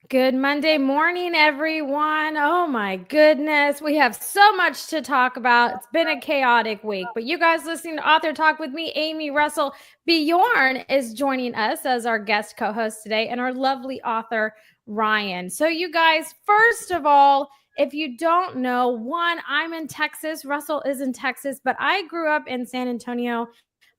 Good Monday morning, everyone. Oh my goodness. We have so much to talk about. It's been a chaotic week, but you guys listening to Author Talk with me, Amy Russell Bjorn, is joining us as our guest co host today, and our lovely author, Ryan. So, you guys, first of all, if you don't know, one, I'm in Texas. Russell is in Texas, but I grew up in San Antonio.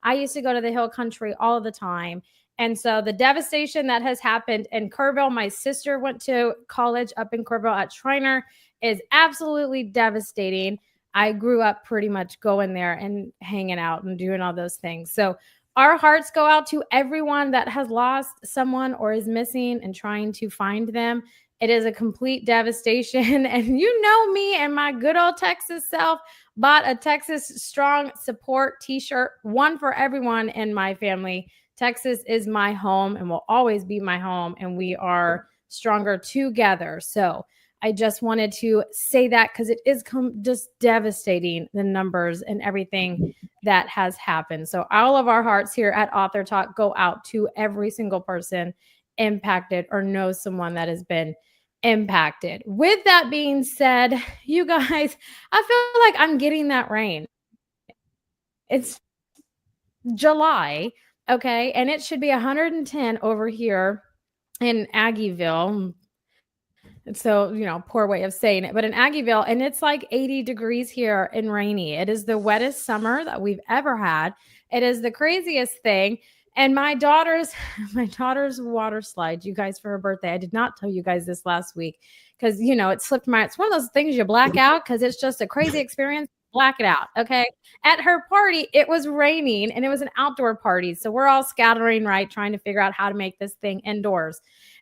I used to go to the hill country all the time. And so the devastation that has happened in Kerrville, my sister went to college up in Kerrville at Schreiner, is absolutely devastating. I grew up pretty much going there and hanging out and doing all those things. So our hearts go out to everyone that has lost someone or is missing and trying to find them. It is a complete devastation. And you know me and my good old Texas self bought a Texas Strong Support t-shirt, one for everyone in my family. Texas is my home and will always be my home, and we are stronger together. So I just wanted to say that because it is just devastating, the numbers and everything that has happened. So all of our hearts here at Author Talk go out to every single person impacted or knows someone that has been impacted. With that being said, you guys, I feel like I'm getting that rain. It's July, okay, and it should be 110 over here in Aggieville. So, poor way of saying it, but in Aggieville, and it's like 80 degrees here and rainy. It is the wettest summer that we've ever had. It is the craziest thing. And my daughter's water slide, you guys, for her birthday. I did not tell you guys this last week because it slipped my. It's one of those things you black out because it's just a crazy experience. Black it out, okay? At her party, it was raining and it was an outdoor party, so we're all scattering, right, trying to figure out how to make this thing indoors.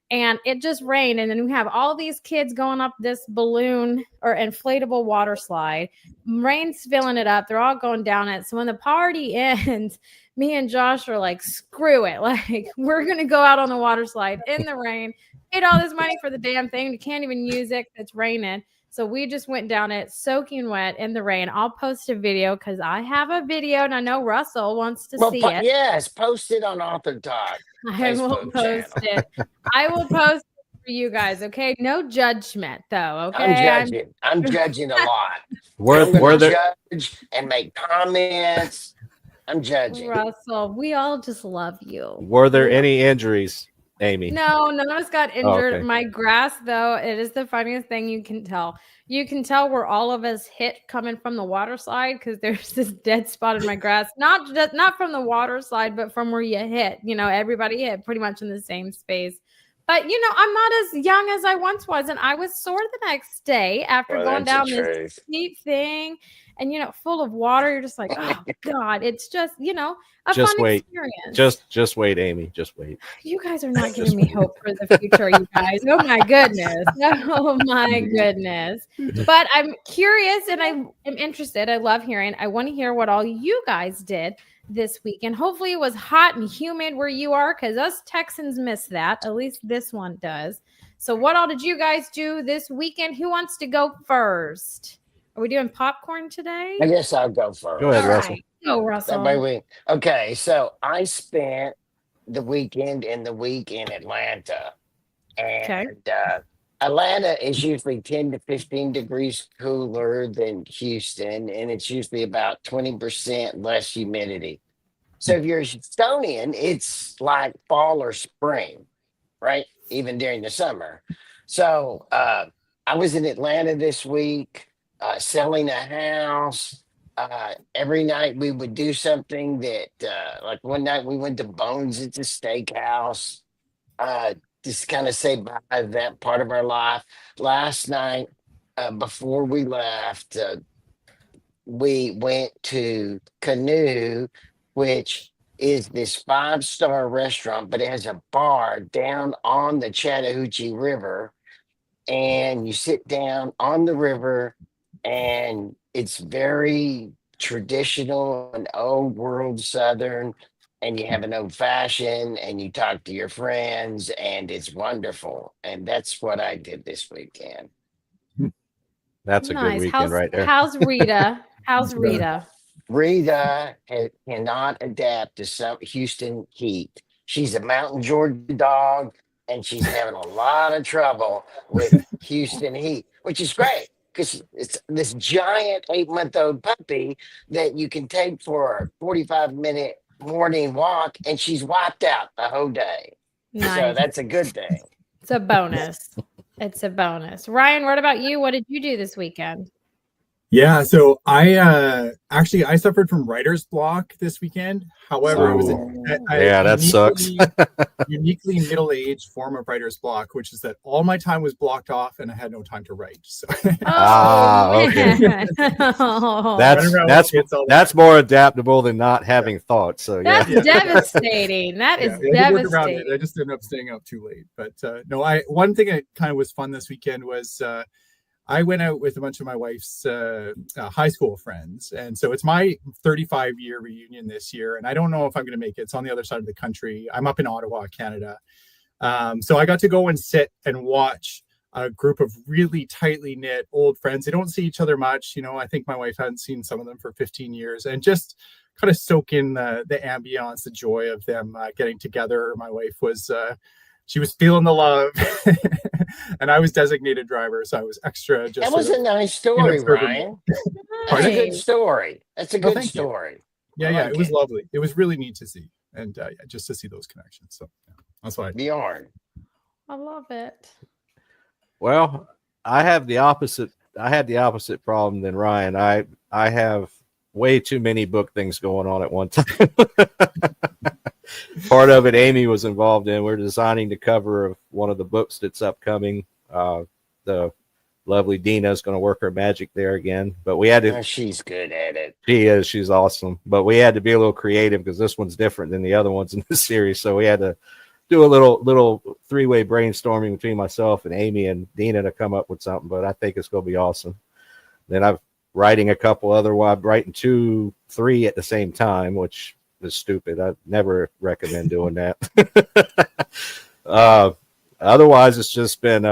And it just rained, and then we have all these kids going up this balloon or inflatable water slide. Rain's filling it up. They're all going down it. So when the party ends, me and Josh are like, screw it. Like, we're going to go out on the water slide in the rain. Paid all this money for the damn thing. We can't even use it. It's raining. So we just went down it soaking wet in the rain. I'll post a video because I have a video and I know Russell wants to see it. Yes, post it on Author Talk I will Facebook post channel. it. I will post it for you guys, okay? No judgment, though, I'm okay? judging. I'm judging a lot. Were I'm going to there judge and make comments. I'm judging. Russell, we all just love you. were there any injuries, Amy? No, none of us got injured. okay. My grass, though, it is the funniest thing you can tell. You can tell where all of us hit coming from the water slide because there's this dead spot in my grass. Not from the water slide, but from where you hit. Everybody hit pretty much in the same space. But, I'm not as young as I once was, and I was sore the next day after going down this steep thing and, full of water. You're just like, oh, God, it's just, a Just fun wait. experience. Just wait, Amy. Just wait. You guys are not giving me hope for the future, you guys. Oh, my goodness. Oh, my goodness. But I'm curious and I am interested. I love hearing. I want to hear what all you guys did this week. And hopefully it was hot and humid where you are because us Texans miss that. At least this one does. So what all did you guys do this weekend? Who wants to go first? Are we doing popcorn today? I guess I'll go first. Go ahead, All Russell. right. Go, Russell. Okay, so I spent the weekend in Atlanta. And Atlanta is usually 10 to 15 degrees cooler than Houston, and it's usually about 20% less humidity. So if you're a Houstonian, it's like fall or spring, right? Even during the summer. So I was in Atlanta this week selling a house. Every night we would do something that, like one night we went to Bones, it's a steakhouse. Just kind of say bye to that part of our life. Last night, before we left, we went to Canoe, which is this 5-star restaurant, but it has a bar down on the Chattahoochee River. And you sit down on the river, and it's very traditional and old world Southern. And you have an old fashioned and you talk to your friends, and it's wonderful. And that's what I did this weekend. That's a good weekend right there. How's Rita? How's Rita? Rita cannot adapt to some Houston heat. She's a mountain Georgia dog. and she's having a lot of trouble with Houston heat, which is great because it's this giant 8-month-old puppy that you can take for a 45-minute morning walk, and she's wiped out the whole day. Nice. So that's a good thing. It's a bonus. It's a bonus. Ryan, what about you? What did you do this weekend? Yeah, so I suffered from writer's block this weekend. However, it was that sucks. uniquely middle-aged form of writer's block, which is that all my time was blocked off and I had no time to write. So okay. That's more adaptable than not having thoughts. So that's devastating. That is devastating. I just ended up staying up too late. But one thing that kind of was fun this weekend was I went out with a bunch of my wife's high school friends. And so it's my 35-year reunion this year. And I don't know if I'm going to make it. It's on the other side of the country. I'm up in Ottawa, Canada. So I got to go and sit and watch a group of really tightly knit old friends. They don't see each other much. You know, I think my wife hadn't seen some of them for 15 years. And just kind of soak in the ambiance, the joy of them getting together. My wife was... she was feeling the love, and I was designated driver, so I was extra. That was a nice story, Ryan. That's a good story. That's a good story. Yeah, it was lovely. It was really neat to see, and just to see those connections. So that's why Bjorn. I love it. Well, I had the opposite problem than Ryan. I have way too many book things going on at one time. Part of it Amy was involved in. We're designing the cover of one of the books that's upcoming. The lovely Dina is going to work her magic there again, but we had to. She's good at it. She is. She's awesome. But we had to be a little creative because this one's different than the other ones in the series. So we had to do a little three-way brainstorming between myself and Amy and Dina to come up with something. But I think it's going to be awesome. Then I'm writing a couple other. I'm writing 2, 3 at the same time, which is stupid. I never recommend doing that. Otherwise, it's just been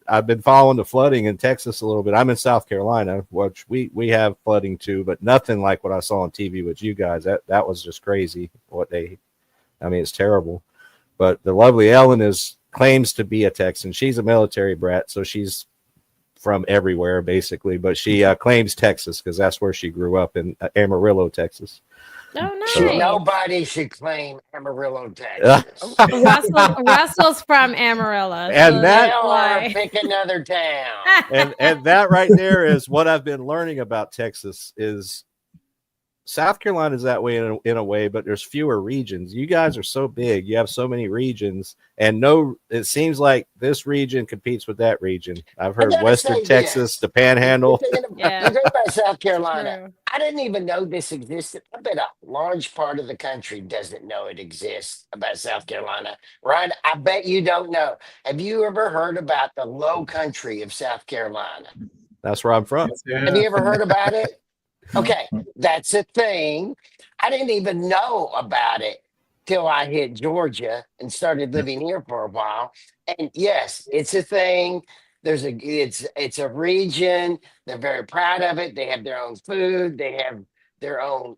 I've been following the flooding in Texas a little bit. I'm in South Carolina, which we have flooding too, but nothing like what I saw on TV with you guys. That was just crazy. It's terrible. But the lovely Ellen claims to be a Texan. She's a military brat, so she's from everywhere basically, but she claims Texas because that's where she grew up in Amarillo, Texas. Oh, nice. Nobody should claim Amarillo, Texas. Russell's from Amarillo. And so pick another town. and that right there is what I've been learning about Texas is South Carolina is that way in a way, but there's fewer regions. You guys are so big. You have so many regions, and it seems like this region competes with that region. I've heard Western Texas, the Panhandle. You go by South Carolina. True. I didn't even know this existed. I bet a large part of the country doesn't know it exists about South Carolina. Ryan, I bet you don't know. Have you ever heard about the low country of South Carolina? That's where I'm from. Yeah. Have you ever heard about it? Okay, that's a thing. I didn't even know about it till I hit Georgia and started living here for a while. And yes, it's a thing. It's a region. They're very proud of it. They have their own food. They have their own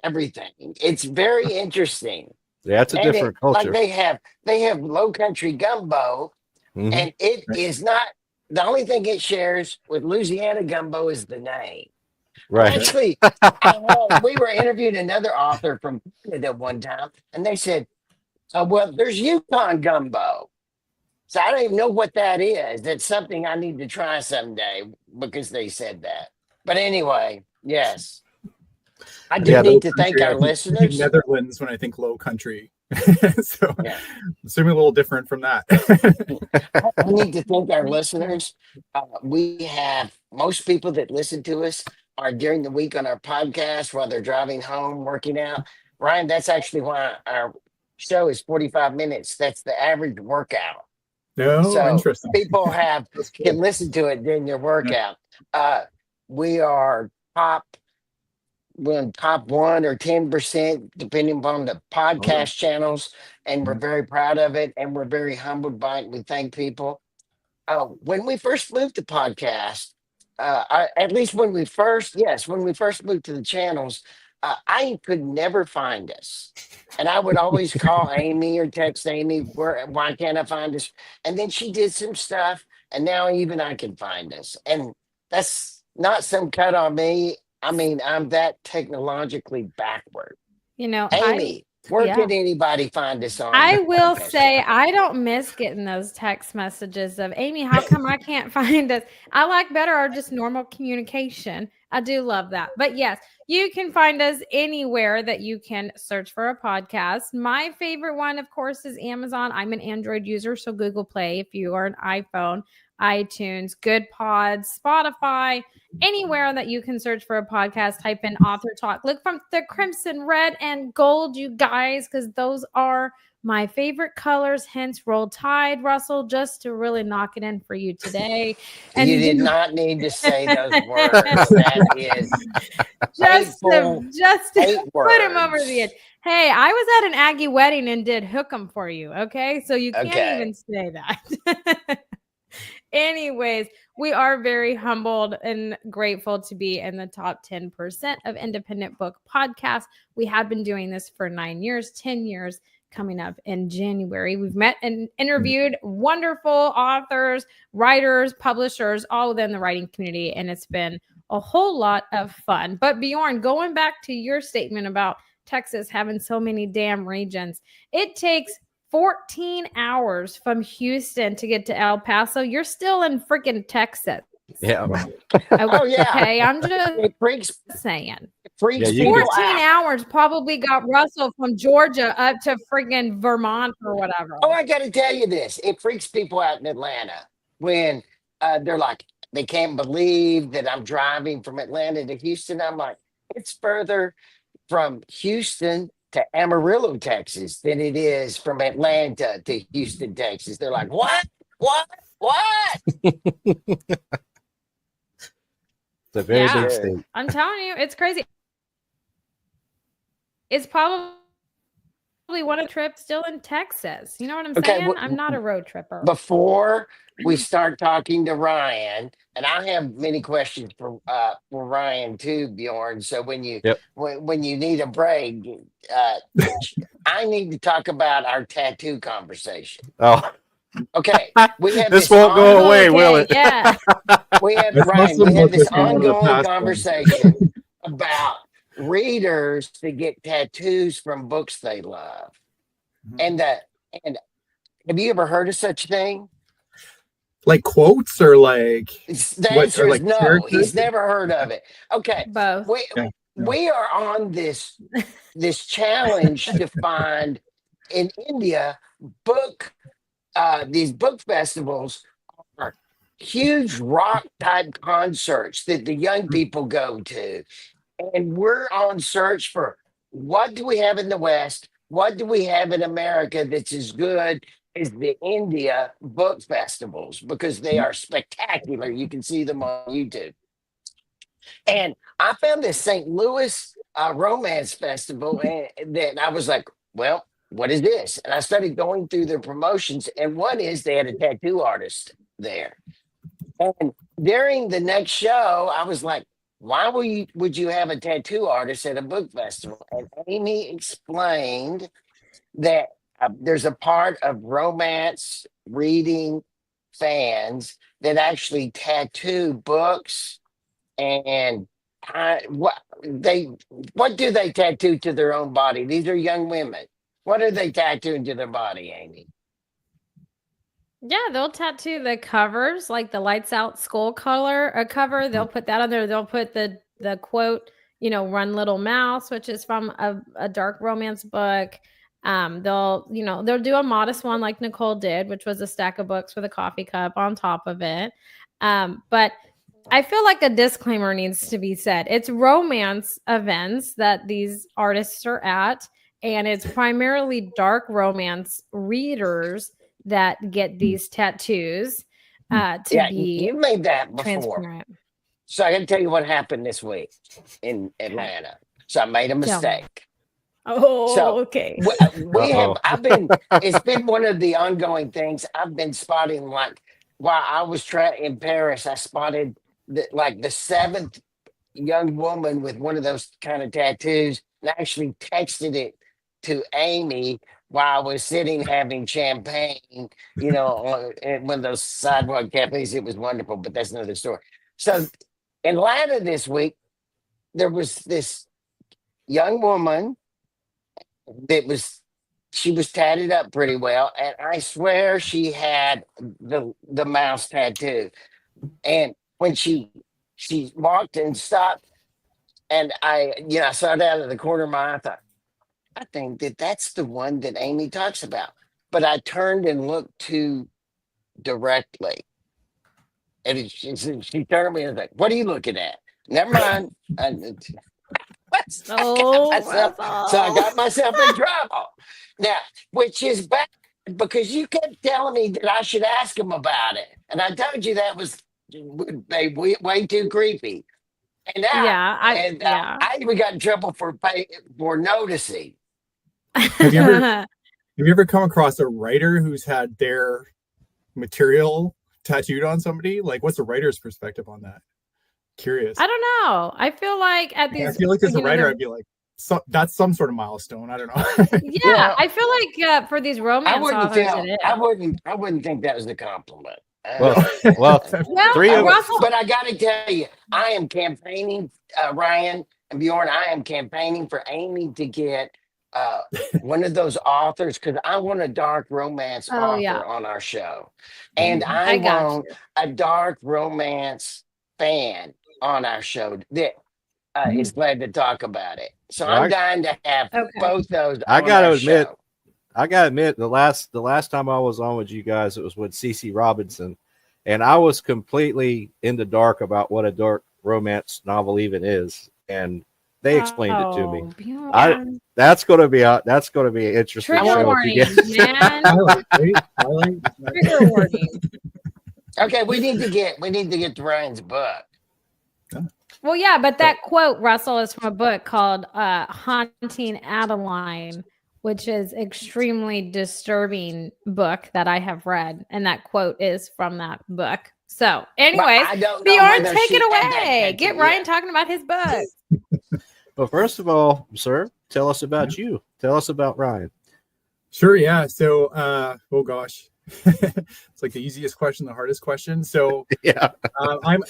everything. It's very interesting. Yeah, it's a different culture. Like they have low country gumbo, and it is not the only thing it shares with Louisiana gumbo is the name. Right. Actually, we were interviewing another author from Canada one time, and they said, well, there's Yukon gumbo. So I don't even know what that is. That's something I need to try someday because they said that. But anyway, yes. I do need to thank our listeners. Netherlands when I think low country. So assuming a little different from that. I need to thank our listeners. We have most people that listen to us are during the week on our podcast while they're driving home, working out. Ryan, that's actually why our show is 45 minutes. That's the average workout. So interesting. People can listen to it during their workout. We are we're in top 1 or 10%, depending upon the podcast channels, and we're very proud of it, and we're very humbled by it. We thank people. When we first moved to podcast, when we first moved to the channels, I could never find us. And I would always call Amy or text Amy, why can't I find us? And then she did some stuff, and now even I can find us. And that's not some cut on me. I mean, I'm that technologically backward. You know, Amy, where yeah. can anybody find us on? I will podcast say show? I don't miss getting those text messages of Amy, how come I can't find us? I like better our just normal communication. I do love that. But yes, you can find us anywhere that you can search for a podcast. My favorite one, of course, is Amazon. I'm an Android user, so Google Play if you are an iPhone, iTunes, Good Pods, Spotify, anywhere that you can search for a podcast, type in Author Talk. Look from the crimson, red, and gold, you guys, because those are my favorite colors. Hence, Roll Tide, Russell, just to really knock it in for you today. And You did not need to say those words. That is just hateful, to hate put him over the edge. words. Hey, I was at an Aggie wedding and did hook 'em for you. Okay, so you can't Okay. even say that. Anyways, we are very humbled and grateful to be in the top 10% of independent book podcasts. We have been doing this for 9 years, 10 years coming up in January. We've met and interviewed wonderful authors, writers, publishers, all within the writing community, and it's been a whole lot of fun. But Bjorn, going back to your statement about Texas having so many damn regions, it takes 14 hours from Houston to get to El Paso. You're still in freaking Texas. Yeah. Oh yeah. Okay, I'm just It freaks saying. freaks Yeah, you people 14 out. hours probably got Russell from Georgia up to freaking Vermont or whatever. Oh, I got to tell you this. It freaks people out in Atlanta when they're like, they can't believe that I'm driving from Atlanta to Houston. I'm like, it's further from Houston to Amarillo, Texas than it is from Atlanta to Houston, Texas. They're like, what? What? What? It's a very Yeah. big state. I'm telling you, it's crazy. It's probably one a trip still in Texas. You know what I'm Okay, saying? I'm not a road tripper. Before we start talking to Ryan, and I have many questions for Ryan too, Bjorn. So when you Yep. when you need a break, I need to talk about our tattoo conversation. Oh, Okay, we have this won't go away, will it? Yeah. We have That's Ryan. mostly We have this what we're talking about ongoing the past conversation about readers to get tattoos from books they love, and have you ever heard of such a thing? Like quotes or like The what, answer or is like no. characters? He's never heard of it. Okay, Both. Okay. No. we are on this challenge to find in India these book festivals are huge rock type concerts that the young people go to, and we're on search for what do we have in the West, what do we have in America that's as good is the India book festivals because they are spectacular. You can see them on YouTube. And I found this St. Louis romance festival, and that I was like, well, what is this? And I started going through their promotions, and one is they had a tattoo artist there. And during the next show, I was like, why would you have a tattoo artist at a book festival? And Amy explained that there's a part of romance reading fans that actually tattoo books, and what do they tattoo to their own body? These are young women. What are they tattooing to their body, Amy? Yeah, they'll tattoo the covers, like the lights out skull color cover. They'll put that on there. They'll put the quote, run little mouse, which is from a dark romance book. They'll do a modest one like Nicole did, which was a stack of books with a coffee cup on top of it. But I feel like a disclaimer needs to be said. It's romance events that these artists are at, and it's primarily dark romance readers that get these tattoos You made that before. transparent. So I got to tell you what happened this week in Atlanta. So I made a mistake. Oh, So, okay. It's been one of the ongoing things I've been spotting. Like while I was in Paris, I spotted the seventh young woman with one of those kind of tattoos, and actually texted it to Amy while I was sitting having champagne, at one of those sidewalk cafes. It was wonderful, but that's another story. So in Atlanta this week, there was this young woman she was tatted up pretty well, and I swear she had the mouse tattoo. And when she walked and stopped, and I saw it out of the corner of my eye, I thought, I think that's the one that Amy talks about. But I turned and looked too directly, and she turned to me and was like, "What are you looking at?" Never mind. So I got myself in trouble now, which is bad because you kept telling me that I should ask him about it, and I told you that was way too creepy. And now, I even got in trouble for noticing. Have you ever come across a writer who's had their material tattooed on somebody? Like, what's a writer's perspective on that? Curious. I don't know. I feel like as a writer, I'd be like, that's some sort of milestone. I don't know. I feel like for these romance authors, I wouldn't think that was a compliment. Well, but I got to tell you, I am campaigning, Ryan and Bjorn. I am campaigning for Amy to get one of those authors, because I want a dark romance author on our show, and I want a dark romance fan on our show that is glad to talk about it. So I'm dying to have both those. I gotta admit, the last time I was on with you guys, it was with CC Robinson, and I was completely in the dark about what a dark romance novel even is, and they explained it to me. That's gonna be an interesting trigger warning, man. Trigger warning. Okay, we need to get to Ryan's book. Well, yeah, but that quote, Russell, is from a book called Haunting Adeline, which is extremely disturbing book that I have read. And that quote is from that book. So anyways, Bjorn, take it away. Get Ryan talking about his book. Well, first of all, sir, tell us about you. Tell us about Ryan. Sure, yeah. So, oh gosh. It's like the easiest question, the hardest question. So I'm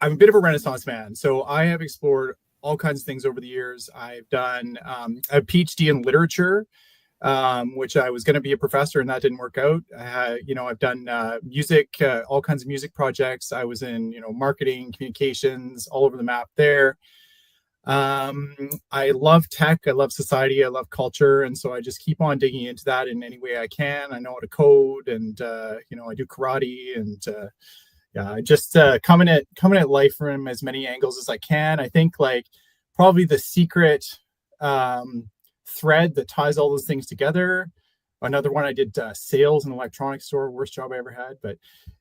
a bit of a Renaissance man. So I have explored all kinds of things over the years. I've done a PhD in literature, which I was going to be a professor, and that didn't work out. I've done music, all kinds of music projects. I was in, marketing, communications, all over the map there. I love tech. I love society. I love culture. And so I just keep on digging into that in any way I can. I know how to code, and, I do karate, and, I just coming at life from as many angles as I can. I think like probably the secret thread that ties all those things together. Another one, I did sales in an electronics store, worst job I ever had. But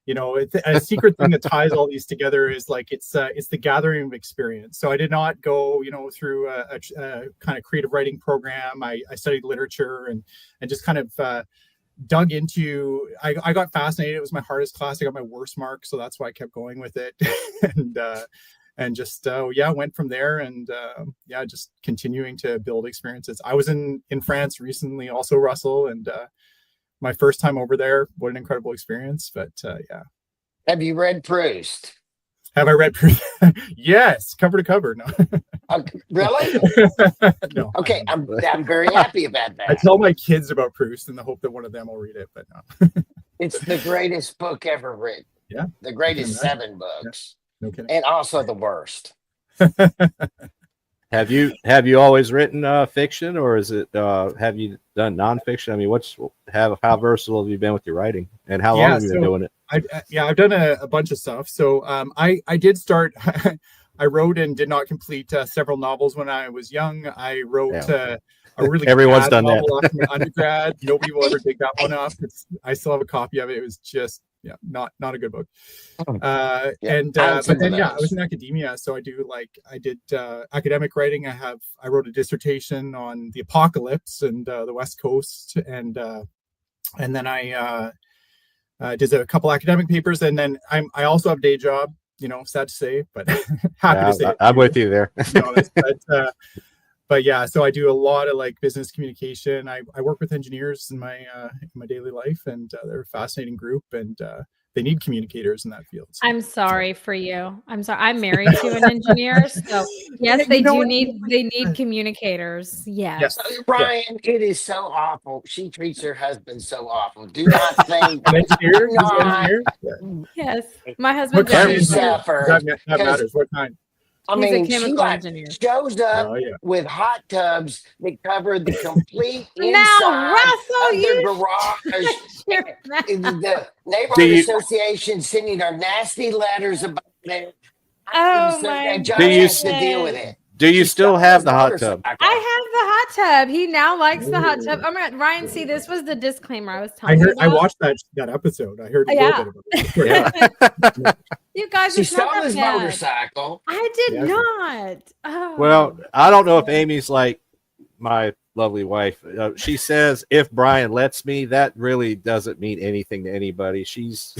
a secret thing that ties all these together is like it's the gathering of experience. So I did not go through a kind of creative writing program. I studied literature and just kind of dug into. I got fascinated. It was my hardest class. I got my worst mark, so that's why I kept going with it. and just went from there, and just continuing to build experiences. I was in France recently, also, Russell, and my first time over there. What an incredible experience! But have you read Proust? Have I read Proust? Yes, cover to cover. No. Really? No. Okay, I'm very happy about that. I tell my kids about Proust in the hope that one of them will read it, but no. It's the greatest book ever written. Yeah, the greatest 7 books. Yeah. No kidding. And also the worst. Have you always written fiction, or is it have you done nonfiction? I mean, how versatile have you been with your writing, and how long have you been doing it? I've done a bunch of stuff. So I did start. I wrote and did not complete several novels when I was young. I wrote a really everyone's done that after my undergrad. Nobody will ever dig that one up. I still have a copy of it. It was just not a good book. But then I was in academia, so I did academic writing. I wrote a dissertation on the apocalypse and the West Coast, and then I did a couple academic papers, and then I also have a day job. sad to say, but happy to say it. I'm with you there. To be honest. But yeah, so I do a lot of like business communication. I work with engineers in my daily life, and they're a fascinating group, and they need communicators in that field. So. I'm sorry for you. I'm sorry. I'm married to an engineer, so yes, they need communicators. Yes. Ryan, it is so awful. She treats her husband so awful. Do not think. Yes, my husband's What kind an suffer. That matters. What kind? I He's a mean, she chemical like engineer. shows up with hot tubs that cover the complete Now, inside Russell, of their garage. The neighborhood association sending her nasty letters about it. Oh my John has to deal with it. Do you still have the hot tub? I have the hot tub. He now likes the hot tub. Oh my God, Ryan, see, this was the disclaimer I was telling you about. I watched that episode. I heard a little bit about it. You guys, she stole his motorcycle. I did not. Oh. Well, I don't know if Amy's like my lovely wife. She says, if Brian lets me, that really doesn't mean anything to anybody. She's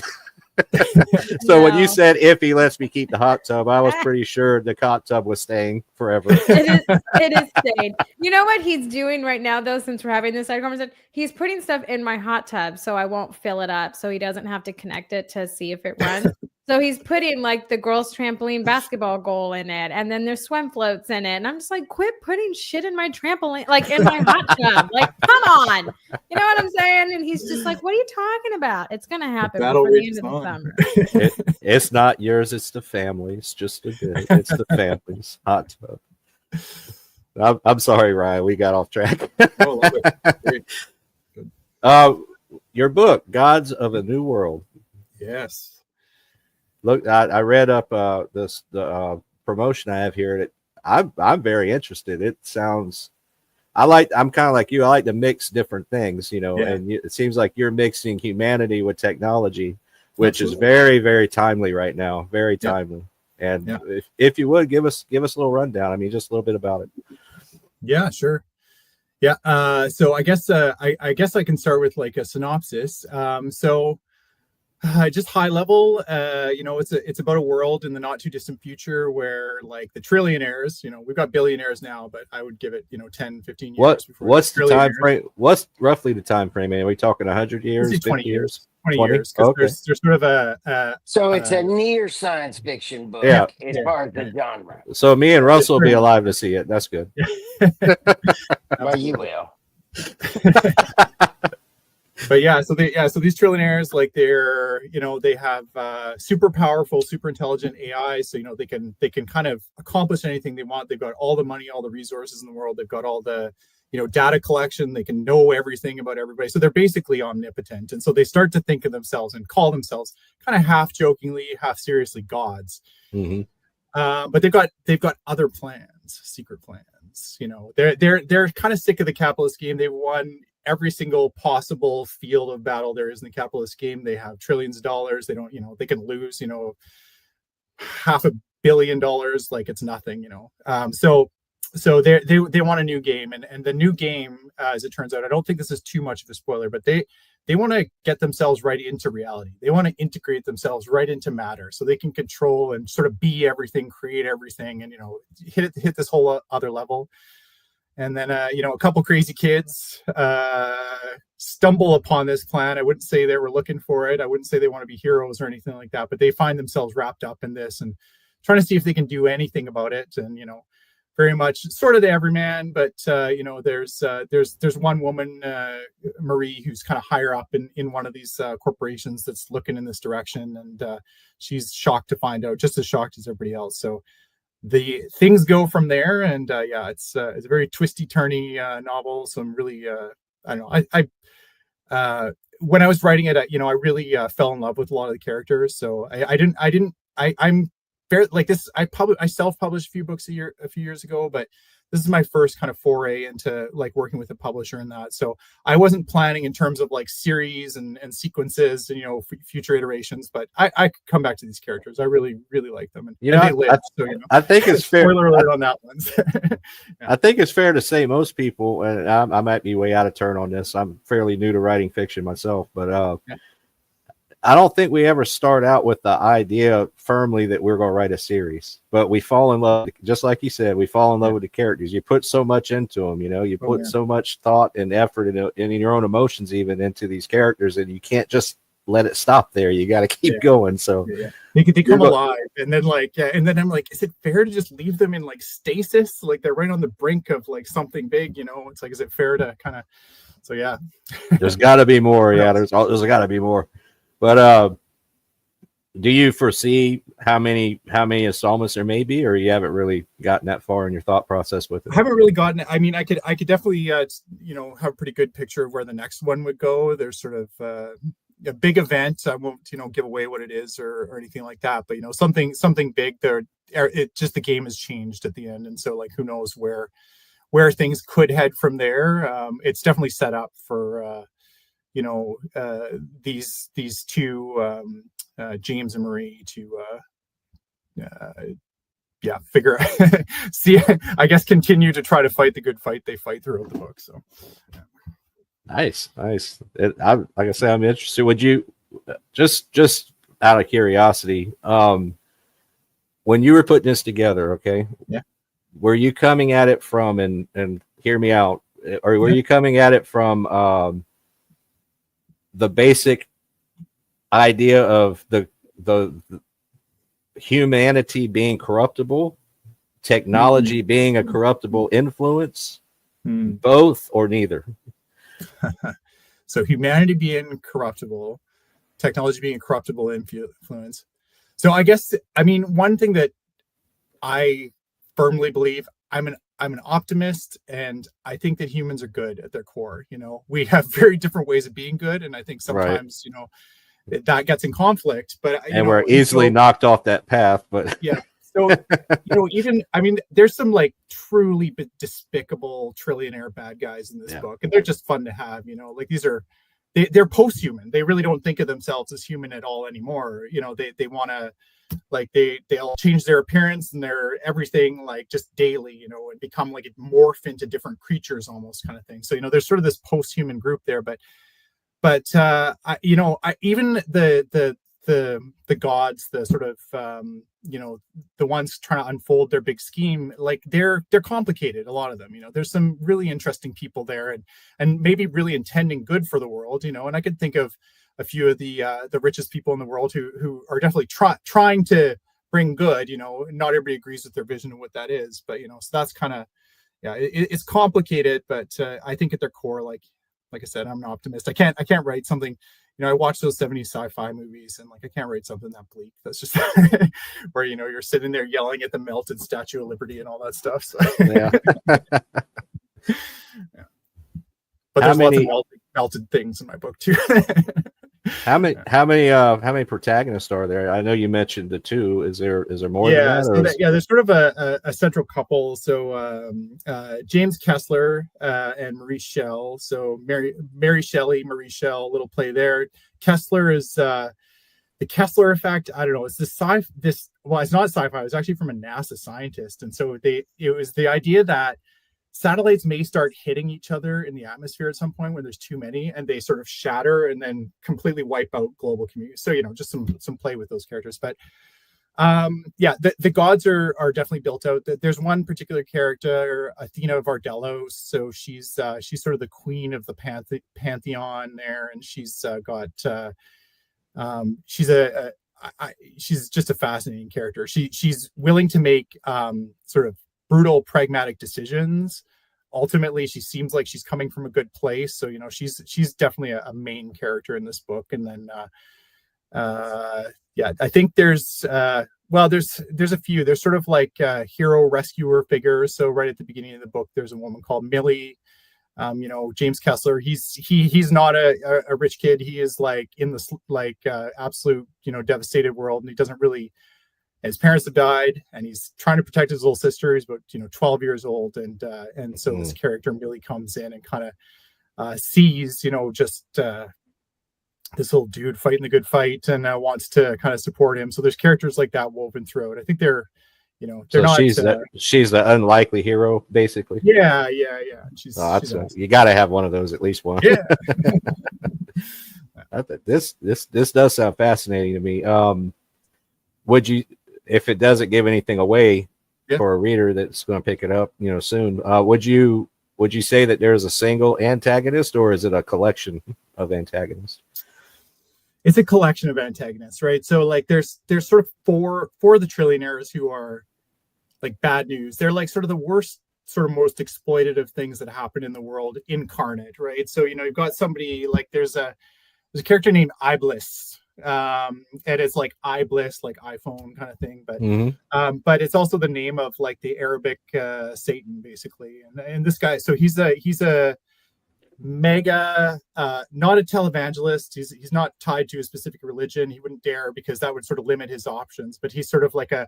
so when you said if he lets me keep the hot tub, I was pretty sure the hot tub was staying forever. It is staying. You know what he's doing right now, though, since we're having this side conversation? He's putting stuff in my hot tub so I won't fill it up, so he doesn't have to connect it to see if it runs. So he's putting like the girls' trampoline basketball goal in it, and then there's swim floats in it. And I'm just like, quit putting shit in my trampoline, like in my hot tub. Like, come on. You know what I'm saying? And he's just like, what are you talking about? It's going to happen before the end of the summer. It's not yours. It's the family's. Just a bit. It's the family's hot tub. I'm sorry, Ryan. We got off track. Oh, love it. Your book, Gods of a New World. Yes. Look, I read up the promotion I have here. I'm very interested. It sounds. I'm kind of like you. I like to mix different things, and it seems like you're mixing humanity with technology, which is very, very timely right now. Very timely. And if you would give us a little rundown. I mean, just a little bit about it. Yeah, sure. Yeah. So I guess I can start with like a synopsis. Just high level, it's about a world in the not too distant future where like the trillionaires, we've got billionaires now, but I would give it, 10, 15 years. What's the time frame? What's roughly the time frame? Are we talking 100 years? 20 years. 20 years. Because there's sort of a so it's a near science fiction book as far as the genre. So me and Russell will be alive to see it. That's good. Well, you will. But so these trillionaires, like they have super powerful, super intelligent AI. So they can kind of accomplish anything they want. They've got all the money, all the resources in the world. They've got all the data collection. They can know everything about everybody. So they're basically omnipotent. And so they start to think of themselves and call themselves kind of half jokingly, half seriously gods. Mm-hmm. But they've got other plans, secret plans. They're kind of sick of the capitalist game. They've won every single possible field of battle there is in the capitalist game. They have trillions of dollars. They don't, they can lose, $500 million like it's nothing, So they want a new game, and the new game, as it turns out, I don't think this is too much of a spoiler, but they want to get themselves right into reality. They want to integrate themselves right into matter, so they can control and sort of be everything, create everything, and hit this whole other level. And then a couple crazy kids stumble upon this plan. I wouldn't say they were looking for it. I wouldn't say they want to be heroes or anything like that, but they find themselves wrapped up in this and trying to see if they can do anything about it. And very much sort of the everyman, but there's one woman, Marie, who's kind of higher up in one of these corporations that's looking in this direction, and she's shocked to find out, just as shocked as everybody else. So the things go from there, and it's a very twisty, turny novel. Some really, I don't know, I when I was writing it, I really fell in love with a lot of the characters. So I'm fair like this. I self-published a few books a few years ago, but this is my first kind of foray into like working with a publisher in that. So I wasn't planning in terms of like series and sequences and future iterations, but I could come back to these characters. I really, really like them, and they live. I think it's fair. Spoiler alert on that one. I think it's fair to say most people, and I might be way out of turn on this. I'm fairly new to writing fiction myself, but I don't think we ever start out with the idea firmly that we're going to write a series, but we fall in love, just like you said, we fall in love with the characters. You put so much into them, you know, you put so much thought and effort and in your own emotions even into these characters, and you can't just let it stop there. You got to keep going. So they come alive, and then and then I'm like, is it fair to just leave them in like stasis? Like they're right on the brink of like something big, you know? It's like, is it fair to kind of? So yeah, there's got to be more. Yeah, there's got to be more. But do you foresee how many installments there may be, or you haven't really gotten that far in your thought process with it? I haven't really gotten it. I mean, I could definitely have a pretty good picture of where the next one would go. There's sort of a big event. I won't give away what it is or anything like that, but something big there. It just, the game has changed at the end, and so like who knows where things could head from there. It's definitely set up for these two, James and Marie, to figure see, I guess, continue to try to fight the good fight they fight throughout the book. So nice. Like I say, I'm interested. Would you just out of curiosity, when you were putting this together, okay, were you coming at it from, and hear me out, or were you coming at it from the basic idea of the humanity being corruptible, technology being a corruptible influence, both or neither? So humanity being corruptible, technology being a corruptible influence. So I guess, I mean, one thing that I firmly believe, I'm an optimist, and I think that humans are good at their core. You know, we have very different ways of being good, and I think sometimes that gets in conflict. But we're easily knocked off that path. But yeah, so even, I mean, there's some like truly despicable trillionaire bad guys in this book, and they're just fun to have. You know, like they're post-human. They really don't think of themselves as human at all anymore. You know, they want to, like, they'll change their appearance and their everything, like, just daily, you know, and become like morph into different creatures almost, kind of thing. So, you know, there's sort of this post-human group there, but even the gods, the sort of the ones trying to unfold their big scheme, like they're complicated, a lot of them. You know, there's some really interesting people there, and maybe really intending good for the world, you know. And I could think of a few of the richest people in the world who are definitely trying to bring good. You know, not everybody agrees with their vision of what that is, but you know, so that's kind of, it's complicated, but I think at their core, like I said, I'm an optimist. I can't write something, you know, I watch those 70s sci-fi movies, and like, I can't write something that bleak. That's just where, you know, you're sitting there yelling at the melted Statue of Liberty and all that stuff. So. Yeah. But there's lots of melted things in my book too. How many protagonists are there? I know you mentioned the two. Is there more than that? So there's sort of a central couple. So James Kessler and Marie Schell. So Mary Shelley, Marie Schell, little play there. Kessler is the Kessler effect. I don't know. It's it's not sci-fi. It was actually from a NASA scientist, and so it was the idea that satellites may start hitting each other in the atmosphere at some point when there's too many, and they sort of shatter and then completely wipe out global communities. So, you know, just some play with those characters. But the gods are definitely built out. There's one particular character, Athena of Ardelos. So she's sort of the queen of the pantheon there, and she's she's just a fascinating character. She's willing to make sort of brutal, pragmatic decisions. Ultimately, she seems like she's coming from a good place. So, you know, she's definitely a main character in this book. And then, I think there's a few. There's sort of like hero rescuer figures. So right at the beginning of the book, there's a woman called Millie. You know, James Kessler, he's not a rich kid. He is like in this absolute, you know, devastated world, and he doesn't really. His parents have died, and he's trying to protect his little sister. He's about 12 years old, and so this character Millie comes in and kind of sees, you know, just this little dude fighting the good fight, and wants to kind of support him. So there's characters like that woven throughout. I think they're not. She's the unlikely hero, basically. Yeah. You got to have one of those, at least one. Yeah. This does sound fascinating to me. Would you, if it doesn't give anything away for a reader that's going to pick it up, soon, would you say that there's a single antagonist, or is it a collection of antagonists? It's a collection of antagonists, right? So like there's sort of four of the trillionaires who are like bad news. They're like sort of the worst, sort of most exploitative things that happen in the world incarnate, right? So you've got somebody like there's a character named Iblis, and it's like Iblis, like iPhone kind of thing, but it's also the name of like the Arabic Satan, basically. And this guy, so he's a mega, not a televangelist. He's not tied to a specific religion. He wouldn't dare, because that would sort of limit his options. But he's sort of like a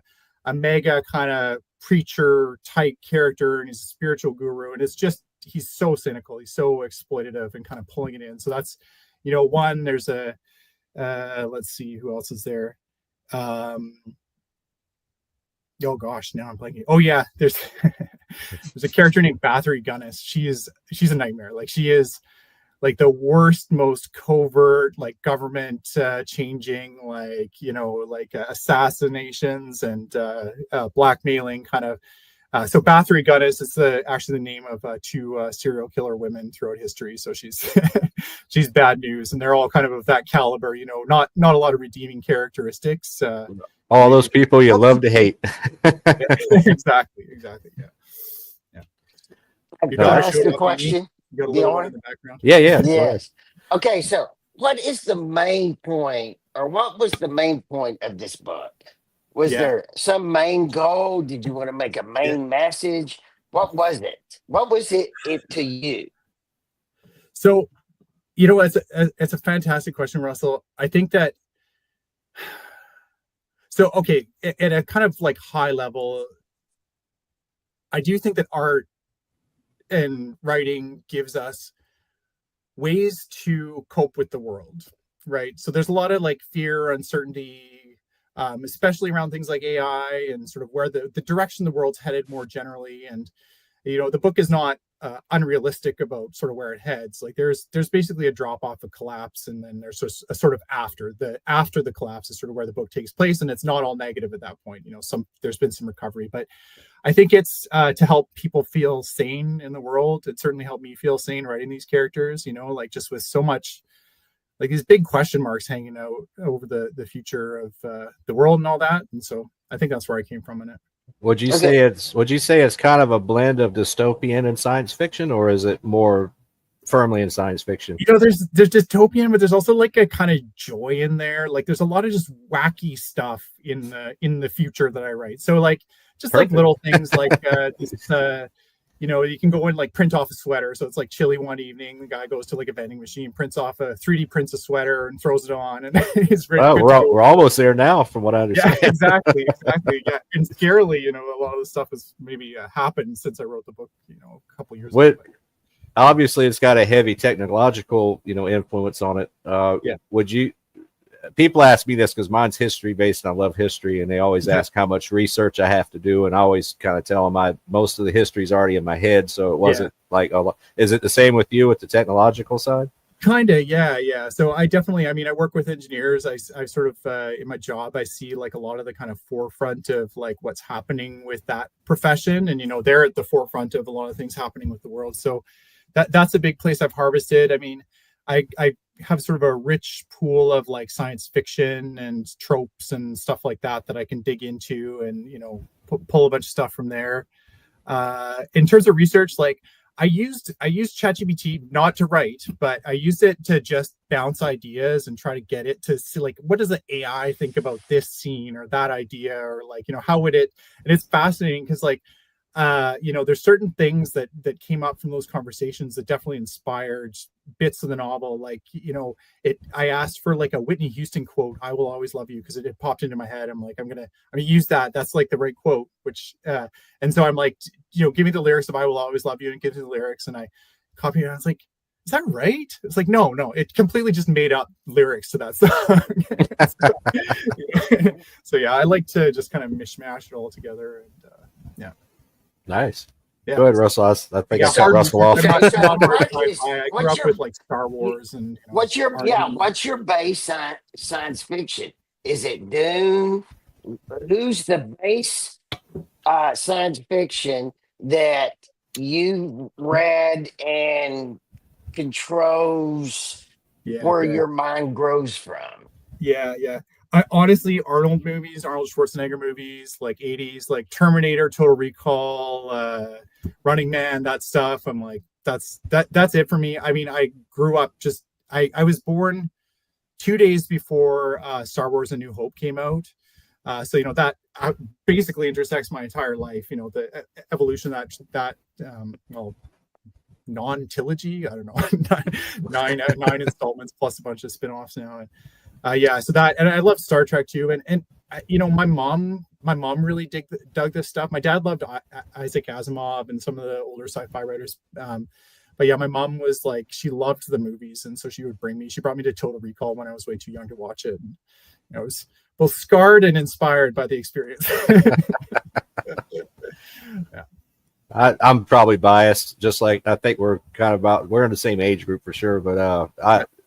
mega kind of preacher type character, and he's a spiritual guru. And it's just, he's so cynical. He's so exploitative and kind of pulling it in. So that's, one. There's a let's see who else is there. Oh gosh, now I'm blanking. Oh yeah, there's there's a character named Bathory Gunnis. She's a nightmare. Like, she is like the worst, most covert, like government changing, like assassinations and blackmailing kind of. So Bathory Gunnis is actually the name of two serial killer women throughout history. So she's she's bad news, and they're all kind of that caliber. Not a lot of redeeming characteristics. All those people you love to hate. Exactly. Yeah. Can I ask a question? You got a little one in the background. Yeah. Yes. Okay, so what is the main point, or what was the main point of this book? Was there some main goal? Did you want to make a main message? What was it? What was it to you? So, it's a fantastic question, Russell. I think that, so, okay, at a kind of like high level, I do think that art and writing gives us ways to cope with the world, right? So there's a lot of like fear, uncertainty, especially around things like AI and sort of where the direction the world's headed more generally. And, the book is not unrealistic about sort of where it heads. Like there's basically a drop off, a collapse, and then there's a sort of after the collapse is sort of where the book takes place. And it's not all negative at that point. There's been some recovery, but I think it's to help people feel sane in the world. It certainly helped me feel sane writing these characters, like just with so much, like these big question marks hanging out over the future of the world and all that. And so I think that's where I came from in it. Would you say it's kind of a blend of dystopian and science fiction, or is it more firmly in science fiction? There's dystopian, but there's also like a kind of joy in there. Like there's a lot of just wacky stuff in the future that I write. So like just Perfect. Like little things like you can go and like print off a sweater. So it's like chilly one evening. The guy goes to like a vending machine, prints off 3D prints a sweater and throws it on. And it's really we're almost there now, from what I understand. Yeah, exactly. Yeah. And scarily, a lot of the stuff has maybe happened since I wrote the book, a couple years ago. Obviously, it's got a heavy technological, influence on it. Would you? People ask me this because mine's history based, and I love history, and they always ask how much research I have to do, and I always kind of tell them most of the history is already in my head, so it wasn't like a lot. Is it the same with you with the technological side? Kind of, yeah. So I definitely, I work with engineers. I sort of in my job, I see like a lot of the kind of forefront of like what's happening with that profession, and they're at the forefront of a lot of things happening with the world. So that's a big place I've harvested. I have sort of a rich pool of like science fiction and tropes and stuff like that I can dig into and, pull a bunch of stuff from there. In terms of research, like I used ChatGPT not to write, but I used it to just bounce ideas and try to get it to see like, what does the AI think about this scene or that idea, or like, how would it, and it's fascinating because like, there's certain things that came up from those conversations that definitely inspired bits of the novel. Like, I asked for like a Whitney Houston quote, "I will always love you," because it had popped into my head. I'm like, I'm gonna use that. That's like the right quote, which, and so I'm like, give me the lyrics of "I will always love you," and give me the lyrics. And I copied it. And I was like, is that right? It's like, no, it completely just made up lyrics to that song. So yeah, I like to just kind of mishmash it all together. And Nice. Go ahead, Russell. I think I cut hard Russell off. Okay, so I grew up with like Star Wars and what's your base science fiction? Is it Dune? Who's the base science fiction that you read and controls where your mind grows from? Yeah. I honestly, Arnold Schwarzenegger movies, like 80s, like Terminator, Total Recall, Running Man, that stuff. I'm like, that's it for me. I mean, I grew up I was born 2 days before Star Wars: A New Hope came out. So that basically intersects my entire life. The evolution of that non-trilogy. I don't know, nine installments plus a bunch of spin-offs now. So that, and I love Star Trek too. And my mom really dug this stuff. My dad loved Isaac Asimov and some of the older sci-fi writers. But yeah, my mom was like, she loved the movies, and so she brought me to Total Recall when I was way too young to watch it. And, I was both scarred and inspired by the experience. Yeah. I'm probably biased, just like I think we're in the same age group for sure. But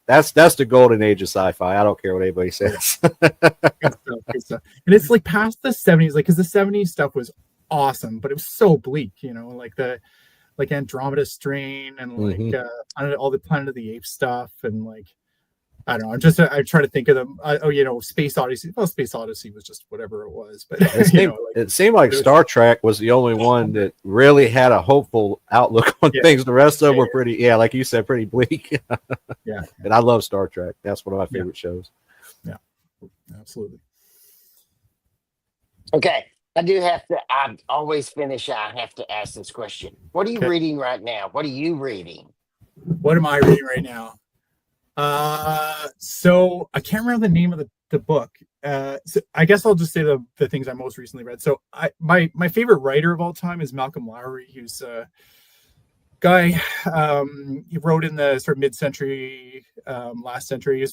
that's the golden age of sci-fi. I don't care what anybody says. Good stuff. And it's like past the 70s, like because the 70s stuff was awesome, but it was so bleak, like Andromeda Strain and like all the Planet of the Apes stuff, and like I don't know. I try to think of them. Space Odyssey. Well, Space Odyssey was just whatever it was, but it seemed like Star Trek was the only one that really had a hopeful outlook on things. The rest of them were pretty, like you said, pretty bleak. Yeah. And I love Star Trek. That's one of my favorite shows. Yeah, absolutely. Okay, I always finish. I have to ask this question. What are you reading right now? What are you reading? What am I reading right now? So I can't remember the name of the book. So I guess I'll just say the things I most recently read. So my favorite writer of all time is Malcolm Lowry. He's a guy, he wrote in the sort of mid-century, last century.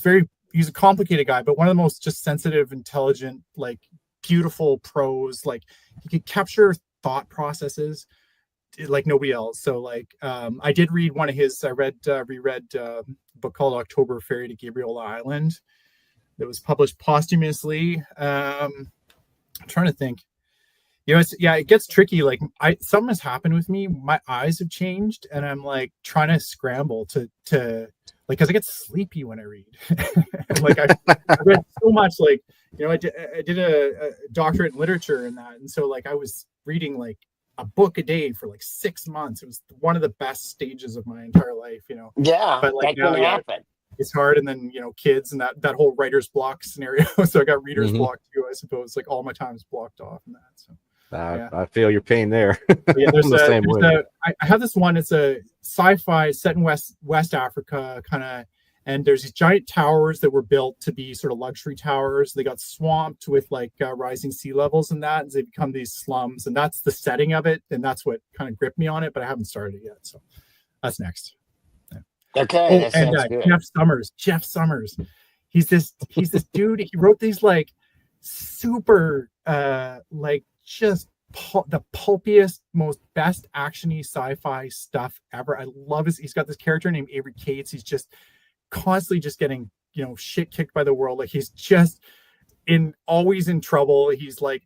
He's a complicated guy, but one of the most just sensitive, intelligent, like beautiful prose. Like he could capture thought processes like nobody else. So like I did read one of his. I reread a book called October Ferry to Gabriel Island that was published posthumously. I'm trying to think. It gets tricky. Like something has happened with me. My eyes have changed, and I'm like trying to scramble to like, because I get sleepy when I read. Like I read so much. Like I did a doctorate in literature in that, and so like I was reading like a book a day for like 6 months. It was one of the best stages of my entire life, Yeah, but like that can happen. It's hard. And then, kids and that whole writer's block scenario. So I got reader's block too, I suppose. Like all my time is blocked off in that. So I feel your pain there. There's I have this one. It's a sci-fi set in West Africa kind of, and there's these giant towers that were built to be sort of luxury towers. They got swamped with like rising sea levels and that, and they become these slums. And that's the setting of it, and that's what kind of gripped me on it. But I haven't started it yet, so that's next. Yeah. Okay, that sounds good. Jeff Summers. He's this dude. He wrote these like super like just the pulpiest, most best actiony sci-fi stuff ever. I love he's got this character named Avery Cates. He's just constantly just getting shit kicked by the world. Like he's just always in trouble. He's a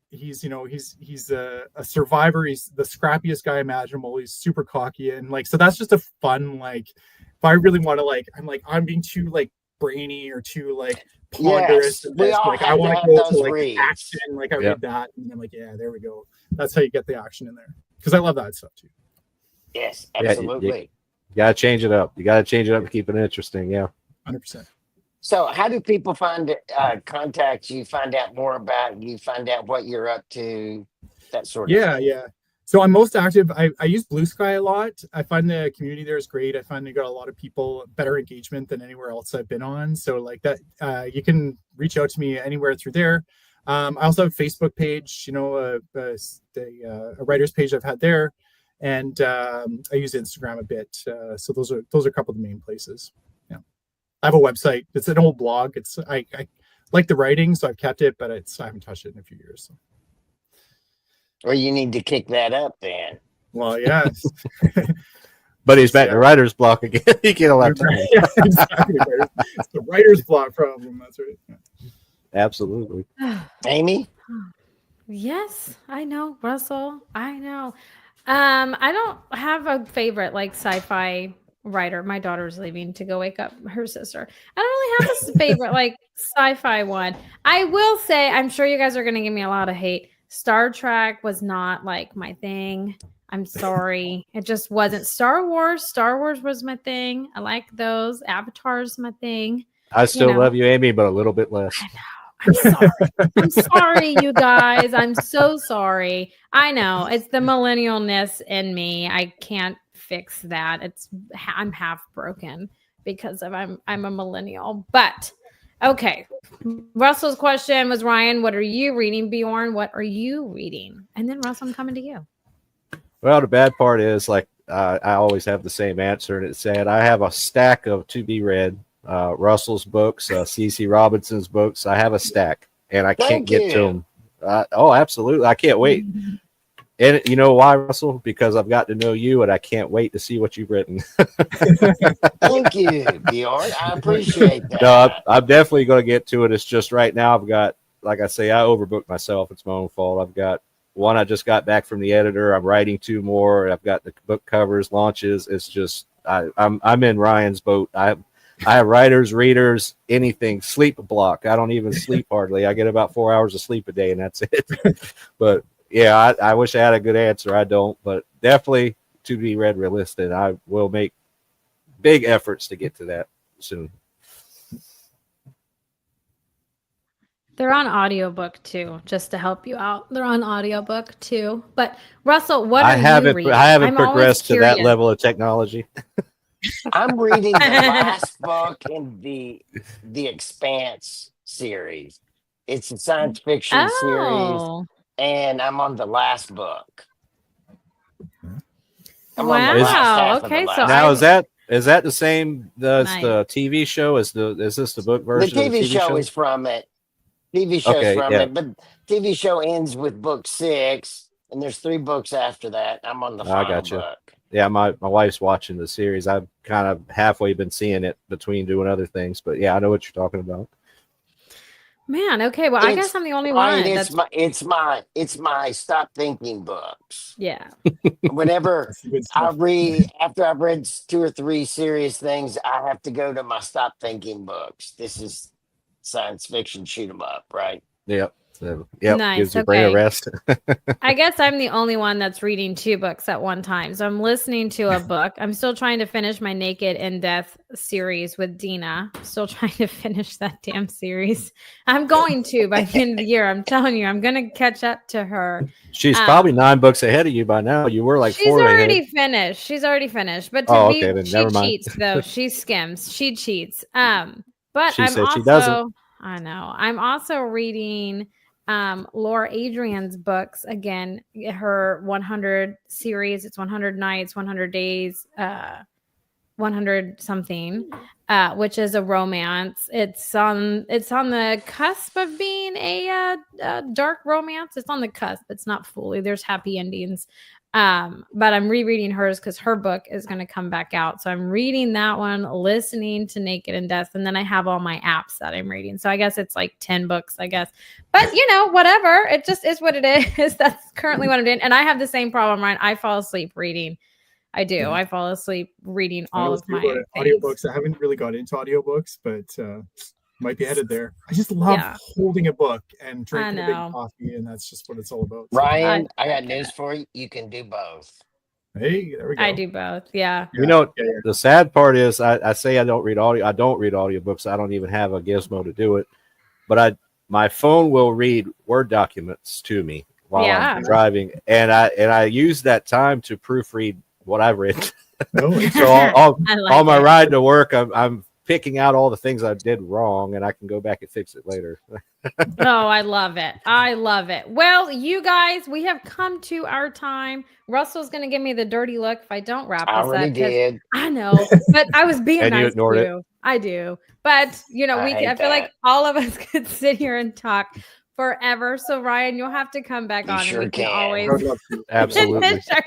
survivor. He's the scrappiest guy imaginable. He's super cocky, and like, so that's just a fun, like, if I really want to, like, I'm being too like brainy or too like ponderous. Yes, like I want to go to like action. Like I read that, and I'm like, yeah, there we go. That's how you get the action in there, because I love that stuff too. Yes, absolutely. You gotta change it up. You gotta change it up to keep it interesting. Yeah, 100%. So, how do people contact you? Find out more about you. Find out what you're up to. That sort of thing. Yeah. So I'm most active. I use Blue Sky a lot. I find the community there is great. I find they got a lot of people, better engagement than anywhere else I've been on. So like that, you can reach out to me anywhere through there. I also have a Facebook page, a writer's page I've had there. And I use Instagram a bit. So those are a couple of the main places. Yeah. I have a website. It's an old blog. I like the writing, so I've kept it, but I haven't touched it in a few years. So. Well, you need to kick that up then. Well, yeah. But he's back to writer's block again. He can't allow time. Yeah, exactly. It's the writer's block problem. That's right. Yeah. Absolutely. Amy? Yes, I know, Russell. I know. I don't have a favorite like sci-fi writer. My daughter's leaving to go wake up her sister. I don't really have a favorite like sci-fi one. I will say, I'm sure you guys are going to give me a lot of hate. Star Trek was not like my thing. I'm sorry. It just wasn't. Star Wars was my thing. I like those. Avatar's my thing. I still love you, Amy, but a little bit less. I know. I'm sorry. I'm sorry, you guys. I'm so sorry. I know it's the millennialness in me. I can't fix that. I'm half broken because I'm a millennial. But okay. Russell's question was, Ryan, what are you reading? Bjorn, what are you reading? And then Russell, I'm coming to you. Well, the bad part is I always have the same answer, and it said I have a stack of to be read. Russell's books, C.C. Robinson's books. I have a stack, and I can't get to them. Oh, absolutely. I can't wait. And you know why, Russell? Because I've got to know you, and I can't wait to see what you've written. Thank you, Bjorn. I appreciate that. No, I'm definitely going to get to it. It's just right now I've got, like I say, I overbooked myself. It's my own fault. I've got one I just got back from the editor. I'm writing 2 more. I've got the book covers, launches. It's just I'm in Ryan's boat. I have writers, readers, anything, sleep block. I don't even sleep hardly. I get about 4 hours of sleep a day, and that's it. But yeah, I wish I had a good answer. I don't, but definitely to be read, relisted. I will make big efforts to get to that soon. They're on audiobook too, just to help you out. They're on audiobook too. But Russell, what are you reading? I haven't progressed to that level of technology. I'm reading the last book in the Expanse series. It's a science fiction series, and I'm on the last book. Wow. Okay, so now is that the same? The TV show is this the book version? The TV show is from it. TV show's from it, but TV show ends with book 6, and there's 3 books after that. I'm on the final book. Yeah, my wife's watching the series. I've kind of halfway been seeing it between doing other things, but yeah, I know what you're talking about. Man, okay. Well, I guess I'm the only one. It's my stop thinking books. Yeah. Whenever I read, after I've read 2 or 3 serious things, I have to go to my stop thinking books. This is science fiction shoot 'em up, right? Yep. So, yep. Nice. Gives your brain a rest. I guess I'm the only one that's reading 2 books at one time. So I'm listening to a book. I'm still trying to finish my Naked in Death series with Dina. Still trying to finish that damn series. I'm going to by the end of the year. I'm telling you, I'm going to catch up to her. She's probably 9 books ahead of you by now. You were like 4 She's ahead. already finished. But she cheats though. She skims. She cheats. But she said she doesn't. I know. I'm also reading Laura Adrian's books again, her 100 series. It's 100 nights, 100 days, 100 something, which is a romance. It's on the cusp of being a dark romance. It's on the cusp. It's not fully. There's happy endings. But I'm rereading hers because her book is going to come back out. So I'm reading that one, listening to Naked in Death, and then I have all my apps that I'm reading. So I guess it's like 10 books, I guess. But whatever. It just is what it is. That's currently what I'm doing. And I have the same problem, Ryan. I fall asleep reading. I do. I fall asleep reading all of my audiobooks. I haven't really got into audiobooks, but might be headed there. I just love holding a book and drinking a big coffee, and that's just what it's all about. Ryan, I got news for you. You can do both. Hey, there we go. I do both. Yeah. The sad part is I say I don't read audio. I don't read audiobooks. I don't even have a gizmo to do it. But my phone will read Word documents to me while I'm driving, and I use that time to proofread what I've written. So all my ride to work, I'm picking out all the things I did wrong, and I can go back and fix it later. Oh, I love it. I love it. Well, you guys, we have come to our time. Russell's going to give me the dirty look if I don't wrap this up. I already did. I know, but I was being and nice you ignored to you. it. I do. But, I feel like all of us could sit here and talk forever. So Ryan, you'll have to come back You on sure and we can can. always I would love to. Absolutely. finish our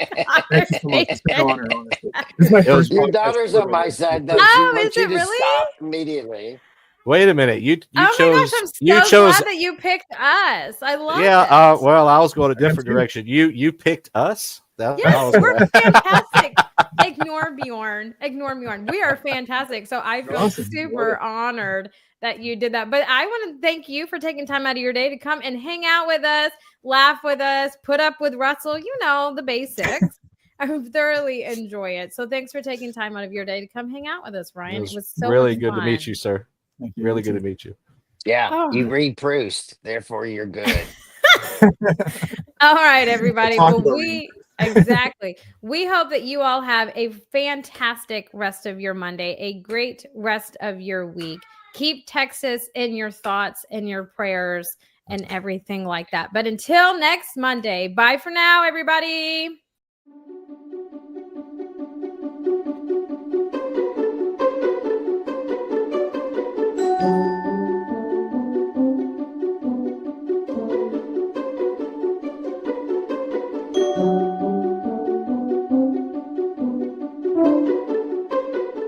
Thank you so much. It's been an honor, conversation. honestly. This is my first Your podcast daughter's on my ever. side, though. She Oh, wants is you it to really? stop immediately. Wait a minute. You Oh my chose gosh, I'm so you chose glad that you picked us. I love yeah, it. well, I was going a I am different too. direction. You picked us? That Yes, was we're fantastic. Ignore Bjorn. Ignore Bjorn. We are fantastic. So I feel Awesome. super honored that you did that. But I want to thank you for taking time out of your day to come and hang out with us, laugh with us, put up with Russell, you know, the basics. I thoroughly enjoy it. So thanks for taking time out of your day to come hang out with us, Ryan. It was so really much good to meet fun. you, sir. Thank you. Really good to meet you. Yeah, Oh. you read Proust, therefore you're good. All right, everybody. Talk Well, about we exactly. We hope that you all have a fantastic rest of your Monday, a great rest of your week. Keep Texas in your thoughts and your prayers and everything like that. But until next Monday, bye for now, everybody.